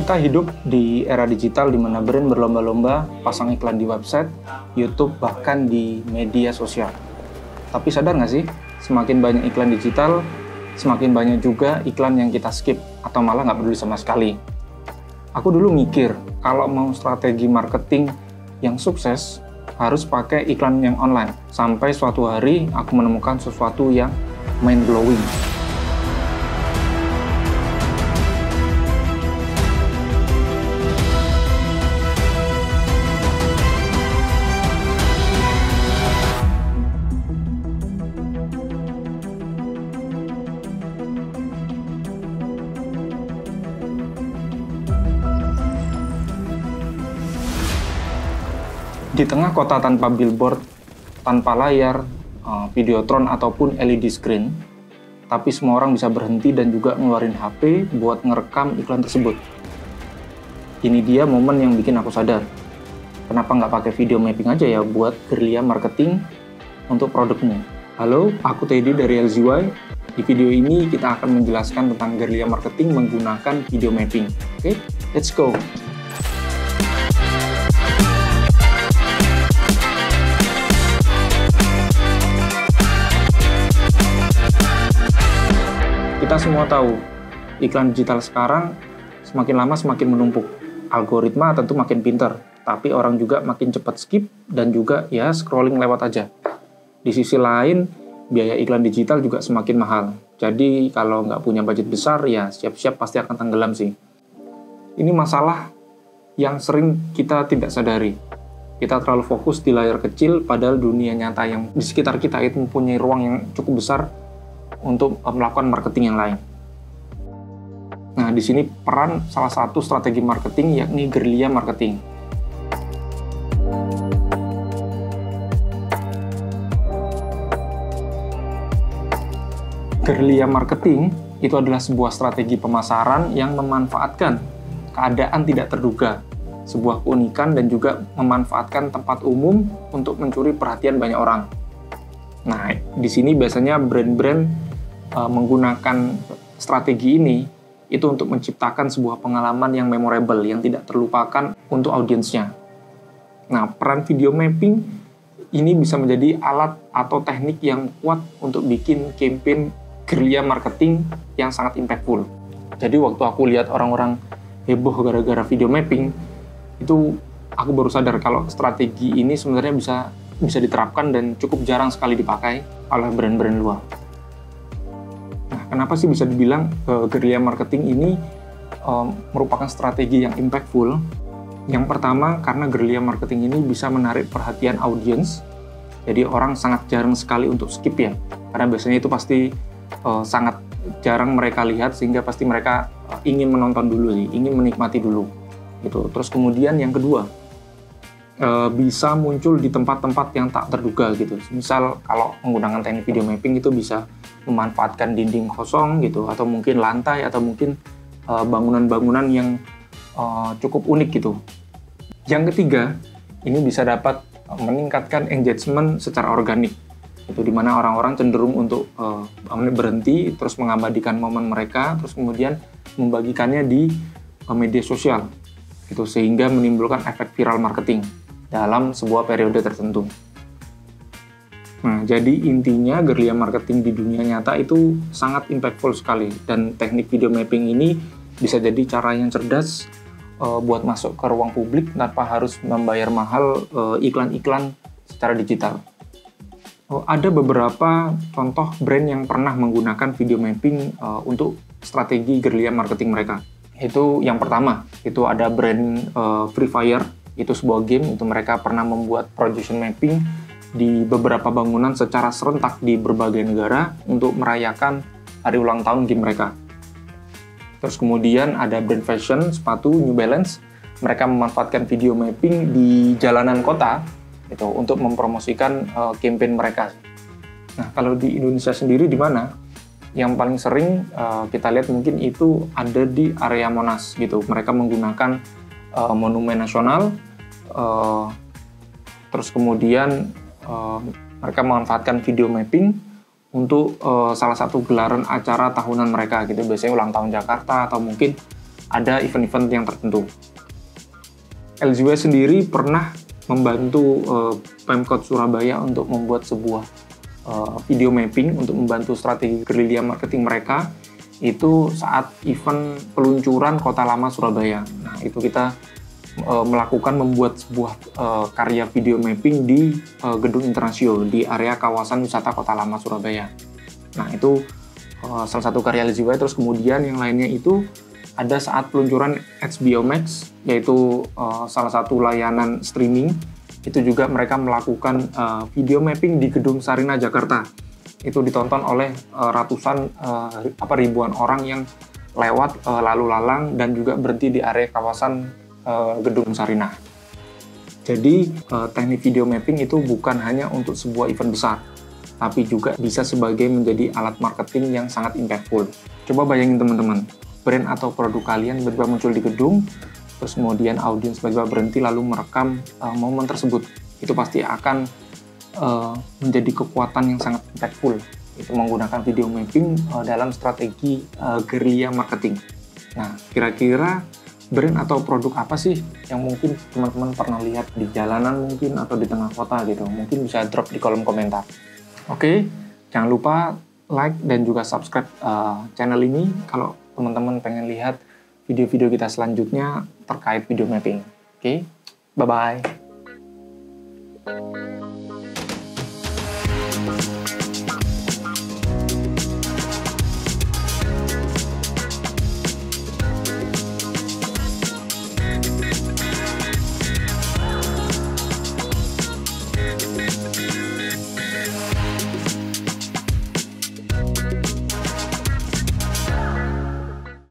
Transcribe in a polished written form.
Kita hidup di era digital di mana brand berlomba-lomba pasang iklan di website, YouTube, bahkan di media sosial. Tapi sadar nggak sih, semakin banyak iklan digital, semakin banyak juga iklan yang kita skip atau malah nggak peduli sama sekali. Aku dulu mikir, kalau mau strategi marketing yang sukses, harus pakai iklan yang online. Sampai suatu hari aku menemukan sesuatu yang mind-blowing. Di tengah kota tanpa billboard, tanpa layar, videotron ataupun LED screen, tapi semua orang bisa berhenti dan juga ngeluarin HP buat ngerekam iklan tersebut. Ini dia momen yang bikin aku sadar. Kenapa nggak pakai video mapping aja ya buat guerrilla marketing untuk produkmu? Halo, aku Teddy dari LZY. Di video ini kita akan menjelaskan tentang guerrilla marketing menggunakan video mapping. Oke, let's go! Kita semua tahu, iklan digital sekarang semakin lama semakin menumpuk. Algoritma tentu makin pintar, tapi orang juga makin cepat skip dan juga ya scrolling lewat aja. Di sisi lain, biaya iklan digital juga semakin mahal. Jadi kalau nggak punya budget besar, ya siap-siap pasti akan tenggelam sih. Ini masalah yang sering kita tidak sadari. Kita terlalu fokus di layar kecil, padahal dunia nyata yang di sekitar kita itu mempunyai ruang yang cukup besar untuk melakukan marketing yang lain. Nah, di sini peran salah satu strategi marketing yakni guerrilla marketing. Guerrilla marketing itu adalah sebuah strategi pemasaran yang memanfaatkan keadaan tidak terduga, sebuah keunikan dan juga memanfaatkan tempat umum untuk mencuri perhatian banyak orang. Nah, di sini biasanya brand-brand menggunakan strategi ini itu untuk menciptakan sebuah pengalaman yang memorable, yang tidak terlupakan untuk audiensnya. Nah, peran video mapping ini bisa menjadi alat atau teknik yang kuat untuk bikin campaign guerrilla marketing yang sangat impactful. Jadi waktu aku lihat orang-orang heboh gara-gara video mapping, itu aku baru sadar kalau strategi ini sebenarnya bisa diterapkan dan cukup jarang sekali dipakai oleh brand-brand luar. Nah, kenapa sih bisa dibilang guerrilla marketing ini merupakan strategi yang impactful? Yang pertama, karena guerrilla marketing ini bisa menarik perhatian audiens. Jadi orang sangat jarang sekali untuk skip ya, karena biasanya itu pasti sangat jarang mereka lihat, sehingga pasti mereka ingin menonton dulu sih, ingin menikmati dulu. Gitu. Terus kemudian yang kedua, bisa muncul di tempat-tempat yang tak terduga gitu. Misal kalau menggunakan teknik video mapping itu bisa memanfaatkan dinding kosong gitu, atau mungkin lantai, atau mungkin bangunan-bangunan yang cukup unik gitu. Yang ketiga, ini bisa dapat meningkatkan engagement secara organik. Itu dimana orang-orang cenderung untuk berhenti, terus mengabadikan momen mereka, terus kemudian membagikannya di media sosial. Gitu, sehingga menimbulkan efek viral marketing dalam sebuah periode tertentu. Nah, jadi intinya guerrilla marketing di dunia nyata itu sangat impactful sekali, dan teknik video mapping ini bisa jadi cara yang cerdas buat masuk ke ruang publik tanpa harus membayar mahal iklan-iklan secara digital. Ada beberapa contoh brand yang pernah menggunakan video mapping untuk strategi guerrilla marketing mereka. Itu yang pertama, itu ada brand Free Fire, itu sebuah game, itu mereka pernah membuat projection mapping di beberapa bangunan secara serentak di berbagai negara untuk merayakan hari ulang tahun game mereka. Terus kemudian ada brand fashion, sepatu New Balance, mereka memanfaatkan video mapping di jalanan kota itu untuk mempromosikan campaign mereka. Nah, kalau di Indonesia sendiri di mana? Yang paling sering kita lihat mungkin itu ada di area Monas gitu. Mereka menggunakan Monumen Nasional, terus kemudian mereka memanfaatkan video mapping untuk salah satu gelaran acara tahunan mereka gitu, biasanya ulang tahun Jakarta atau mungkin ada event-event yang tertentu. LZW sendiri pernah membantu Pemkot Surabaya untuk membuat sebuah video mapping untuk membantu strategi gerilya marketing mereka, itu saat event peluncuran Kota Lama Surabaya. Nah, itu kita membuat sebuah karya video mapping di Gedung Internasio di area kawasan wisata Kota Lama Surabaya. Nah, itu salah satu karya LZY. Terus kemudian yang lainnya itu ada saat peluncuran HBO Max, yaitu salah satu layanan streaming. Itu juga mereka melakukan video mapping di Gedung Sarina Jakarta. Itu ditonton oleh ribuan orang yang lewat lalu lalang dan juga berhenti di area kawasan Gedung Sarina. Jadi teknik video mapping itu bukan hanya untuk sebuah event besar, tapi juga bisa sebagai menjadi alat marketing yang sangat impactful. Coba bayangin teman-teman, brand atau produk kalian tiba-tiba muncul di gedung, terus kemudian audiens tiba-tiba berhenti lalu merekam momen tersebut. Itu pasti akan menjadi kekuatan yang sangat impactful. Itu menggunakan video mapping dalam strategi guerrilla marketing. Nah, kira-kira brand atau produk apa sih yang mungkin teman-teman pernah lihat di jalanan mungkin atau di tengah kota gitu? Mungkin bisa drop di kolom komentar. Oke, jangan lupa like dan juga subscribe channel ini kalau teman-teman pengen lihat video-video kita selanjutnya terkait video mapping. Oke, bye-bye.